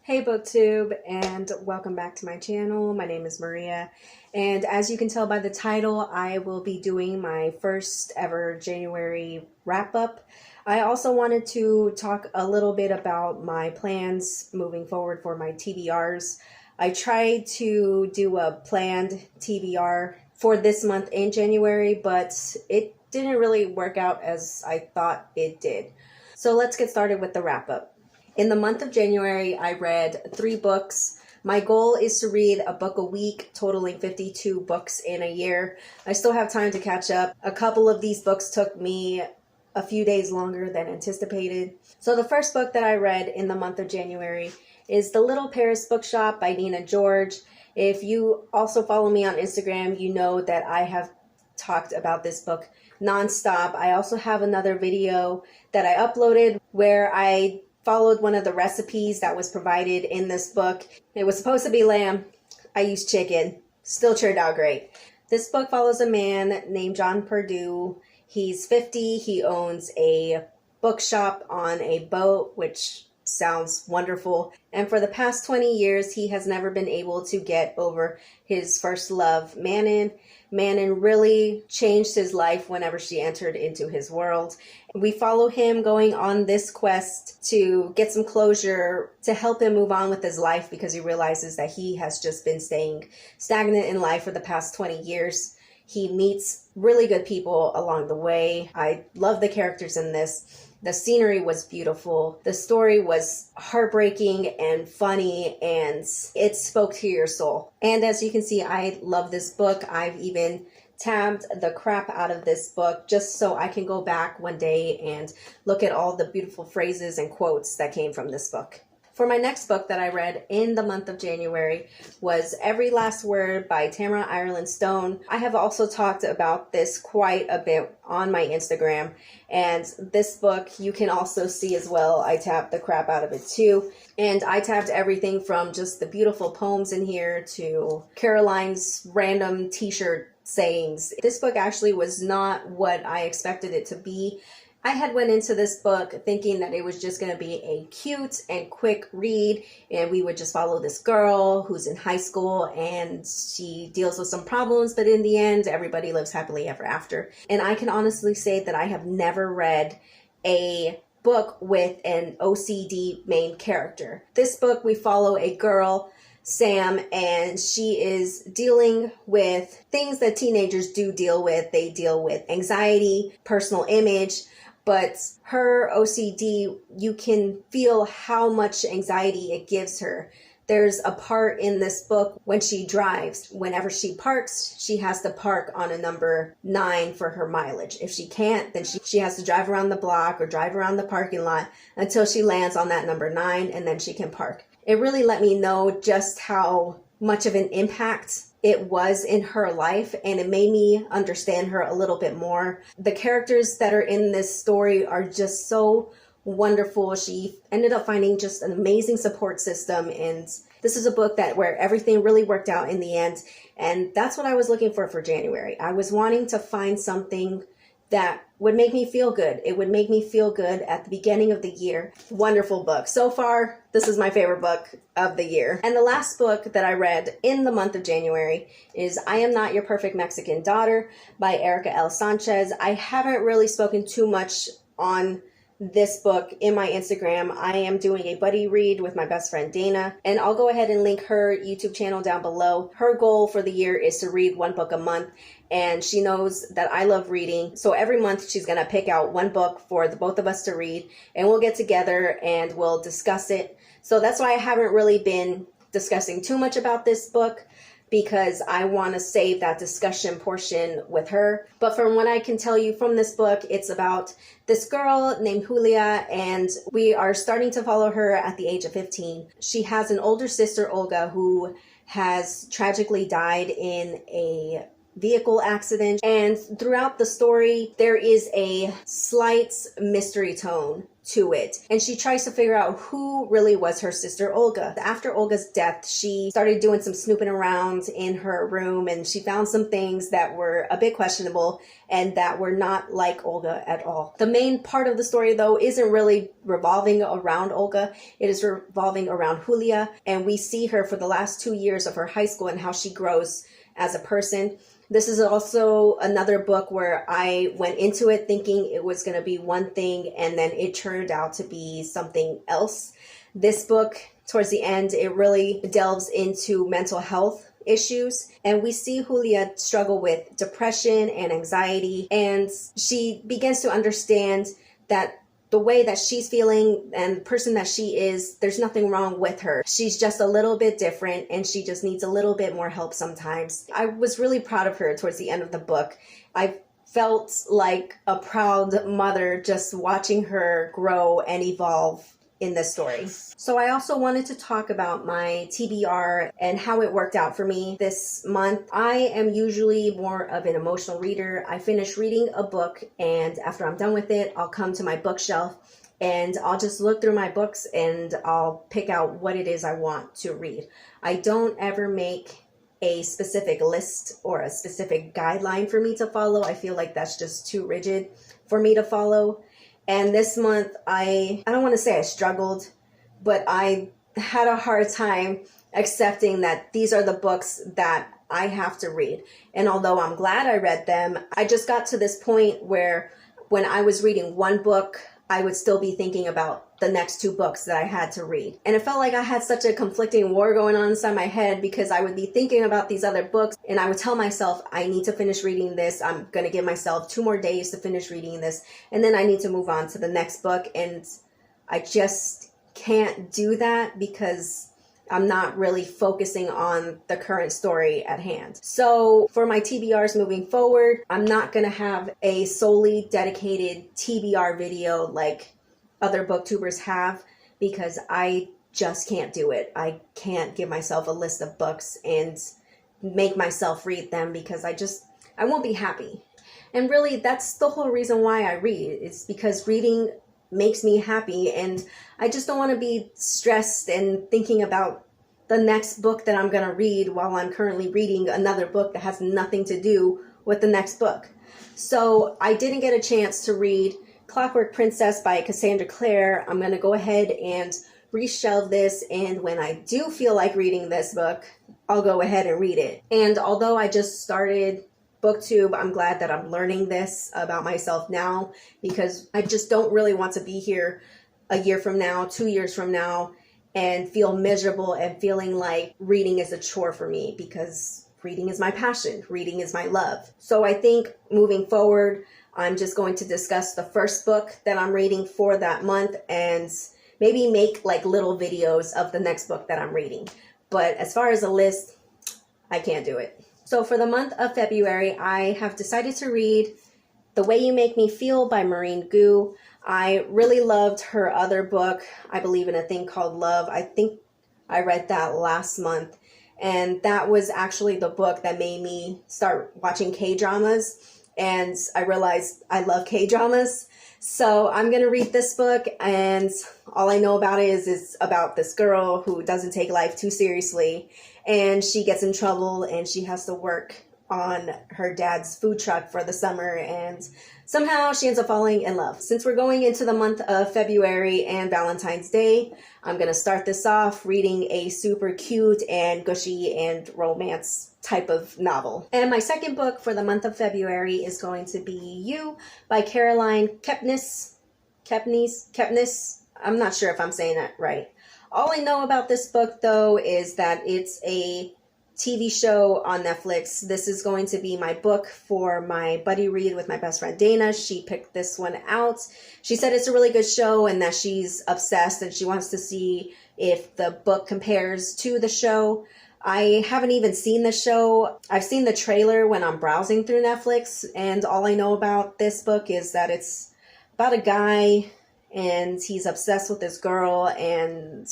Hey BookTube, and welcome back to my channel. My name is Maria, and as you can tell by the title, I will be doing my first ever January wrap-up. I also wanted to talk a little bit about my plans moving forward for my TBRs. I tried to do a planned TBR for this month in January, but it didn't really work out as I thought it did. So let's get started with the wrap-up. In the month of January, I read 3 books. My goal is to read a book a week, totaling 52 books in a year. I still have time to catch up. A couple of these books took me a few days longer than anticipated. So the first book that I read in the month of January is The Little Paris Bookshop by Nina George. If you also follow me on Instagram, you know that I have talked about this book nonstop. I also have another video that I uploaded where I followed one of the recipes that was provided in this book. It was supposed to be lamb. I used chicken. Still turned out great. This book follows a man named John Perdue. He's 50. He owns a bookshop on a boat, which sounds wonderful. And for the past 20 years, he has never been able to get over his first love, Maurene. Maurene really changed his life whenever she entered into his world. We follow him going on this quest to get some closure, to help him move on with his life, because he realizes that he has just been staying stagnant in life for the past 20 years. He meets really good people along the way. I love the characters in this. The scenery was beautiful. The story was heartbreaking and funny, and it spoke to your soul. And as you can see, I love this book. I've even tabbed the crap out of this book just so I can go back one day and look at all the beautiful phrases and quotes that came from this book. For my next book that I read in the month of January was Every Last Word by Tamara Ireland Stone. I have also talked about this quite a bit on my Instagram, and this book you can also see as well. I tabbed the crap out of it too, and I tabbed everything from just the beautiful poems in here to Caroline's random t-shirt sayings. This book actually was not what I expected it to be. I had went into this book thinking that it was just going to be a cute and quick read, and we would just follow this girl who's in high school and she deals with some problems, but in the end, everybody lives happily ever after. And I can honestly say that I have never read a book with an OCD main character. This book, we follow a girl, Sam, and she is dealing with things that teenagers do deal with. They deal with anxiety, personal image, but her OCD, you can feel how much anxiety it gives her. There's a part in this book when she drives. Whenever she parks, she has to park on a number 9 for her mileage. If she can't, then she has to drive around the block or drive around the parking lot until she lands on that number 9, and then she can park. It really let me know just how much of an impact it was in her life, and it made me understand her a little bit more. The characters that are in this story are just so wonderful. She ended up finding just an amazing support system, and this is a book where everything really worked out in the end, and that's what I was looking for January. I was wanting to find something that would make me feel good. It would make me feel good at the beginning of the year. Wonderful book. So far, this is my favorite book of the year. And the last book that I read in the month of January is I Am Not Your Perfect Mexican Daughter by Erika L. Sanchez. I haven't really spoken too much on this book in my Instagram. I am doing a buddy read with my best friend Dana, and I'll go ahead and link her YouTube channel down below. Her goal for the year is to read 1 book a month, and she knows that I love reading. So every month she's gonna pick out 1 book for the both of us to read, and we'll get together and we'll discuss it. So that's why I haven't really been discussing too much about this book, because I want to save that discussion portion with her. But from what I can tell you from this book, it's about this girl named Julia, and we are starting to follow her at the age of 15. She has an older sister, Olga, who has tragically died in a vehicle accident. And throughout the story, there is a slight mystery tone to it. And she tries to figure out who really was her sister Olga. After Olga's death, she started doing some snooping around in her room, and she found some things that were a bit questionable and that were not like Olga at all. The main part of the story, though, isn't really revolving around Olga. It is revolving around Julia, and we see her for the last 2 years of her high school and how she grows as a person. This is also another book where I went into it thinking it was going to be one thing, and then it turned out to be something else. This book, towards the end, it really delves into mental health issues, and we see Julia struggle with depression and anxiety, and she begins to understand that the way that she's feeling and the person that she is, there's nothing wrong with her. She's just a little bit different, and she just needs a little bit more help sometimes. I was really proud of her towards the end of the book. I felt like a proud mother just watching her grow and evolve in this story. So I also wanted to talk about my TBR and how it worked out for me this month. I am usually more of an emotional reader. I finish reading a book, and after I'm done with it, I'll come to my bookshelf and I'll just look through my books and I'll pick out what it is I want to read. I don't ever make a specific list or a specific guideline for me to follow. I feel like that's just too rigid for me to follow. And this month, I don't want to say I struggled, but I had a hard time accepting that these are the books that I have to read. And although I'm glad I read them, I just got to this point where when I was reading one book, I would still be thinking about the next 2 books that I had to read. And it felt like I had such a conflicting war going on inside my head, because I would be thinking about these other books and I would tell myself, I need to finish reading this. I'm going to give myself 2 more days to finish reading this. And then I need to move on to the next book. And I just can't do that because I'm not really focusing on the current story at hand. So for my TBRs moving forward, I'm not going to have a solely dedicated TBR video like other booktubers have, because I just can't do it. I can't give myself a list of books and make myself read them, because I won't be happy. And really, that's the whole reason why I read. It's because reading makes me happy, and I just don't want to be stressed and thinking about the next book that I'm going to read while I'm currently reading another book that has nothing to do with the next book. So I didn't get a chance to read Clockwork Princess by Cassandra Clare. I'm going to go ahead and reshelve this, and when I do feel like reading this book, I'll go ahead and read it. And although I just started BookTube, I'm glad that I'm learning this about myself now, because I just don't really want to be here a year from now, 2 years from now, and feel miserable and feeling like reading is a chore for me, because reading is my passion. Reading is my love. So I think moving forward, I'm just going to discuss the first book that I'm reading for that month and maybe make like little videos of the next book that I'm reading. But as far as a list, I can't do it. So for the month of February, I have decided to read The Way You Make Me Feel by Maurene Good. I really loved her other book, I Believe in a Thing Called Love. I think I read that last month. And that was actually the book that made me start watching K-dramas. And I realized I love K-dramas. So I'm going to read this book, and all I know about it is it's about this girl who doesn't take life too seriously, and she gets in trouble and she has to work on her dad's food truck for the summer, and somehow she ends up falling in love. Since we're going into the month of February and Valentine's Day, I'm going to start this off reading a super cute and gushy and romance type of novel. And my second book for the month of February is going to be You by Caroline Kepnes. Kepnes. I'm not sure if I'm saying that right. All I know about this book, though, is that it's a TV show on Netflix. This is going to be my book for my buddy read with my best friend Dana. She picked this one out. She said it's a really good show and that she's obsessed and she wants to see if the book compares to the show. I haven't even seen the show. I've seen the trailer when I'm browsing through Netflix, and all I know about this book is that it's about a guy and he's obsessed with this girl, and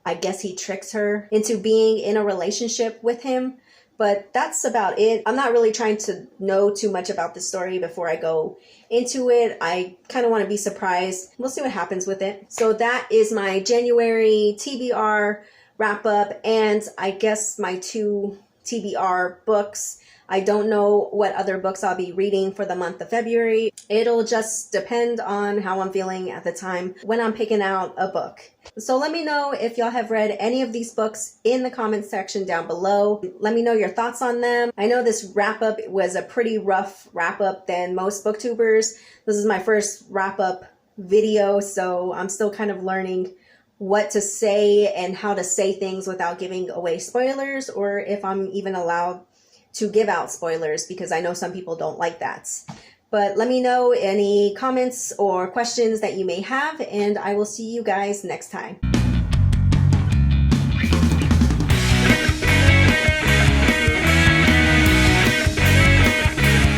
I guess he tricks her into being in a relationship with him But that's about it. I'm not really trying to know too much about the story before I go into it. I kind of want to be surprised. We'll see what happens with it. So that is my January TBR wrap up, and I guess my 2 TBR books. I don't know what other books I'll be reading for the month of February. It'll just depend on how I'm feeling at the time when I'm picking out a book. So let me know if y'all have read any of these books in the comment section down below. Let me know your thoughts on them. I know this wrap up was a pretty rough wrap up than most booktubers. This is my first wrap up video, so I'm still kind of learning what to say and how to say things without giving away spoilers, or if I'm even allowed to give out spoilers, because I know some people don't like that. But let me know any comments or questions that you may have, and I will see you guys next time.